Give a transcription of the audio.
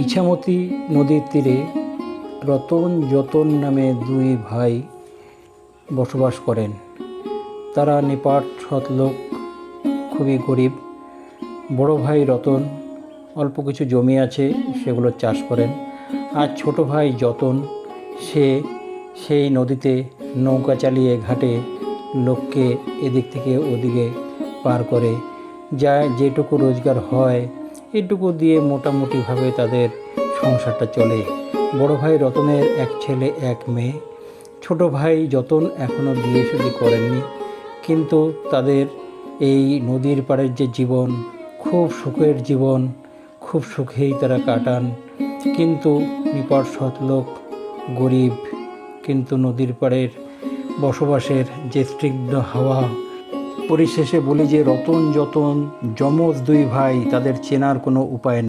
ইছামতি নদীর তীরে রতন যতন নামে দুই ভাই বসবাস করেন। তারা নিপাট সৎ লোক, খুবই গরিব। বড় ভাই রতন অল্প কিছু জমি আছে, সেগুলো চাষ করেন। আর ছোট ভাই যতন সেই নদীতে নৌকা চালিয়ে ঘাটে লোককে এদিক থেকে ওদিকে পার করে। যা যেটুকু রোজগার হয় এটুকু দিয়ে মোটামুটিভাবে তাদের সংসারটা চলে। বড় ভাই রতনের এক ছেলে এক মেয়ে। ছোট ভাই যতন এখনও বিয়ে শাদী করেননি, কিন্তু তাদের এই নদীর পাড়ের যে জীবন, খুব সুখের জীবন, খুব সুখেই তারা কাটান। কিন্তু নিপাট সৎ লোক, গরিব, কিন্তু নদীর পাড়ের বসবাসের যে স্নিগ্ধ হাওয়া। পরিশেষে বলি যে রতন যতন যমজ দুই ভাই, তাদের চেনার কোনো উপায় নেই।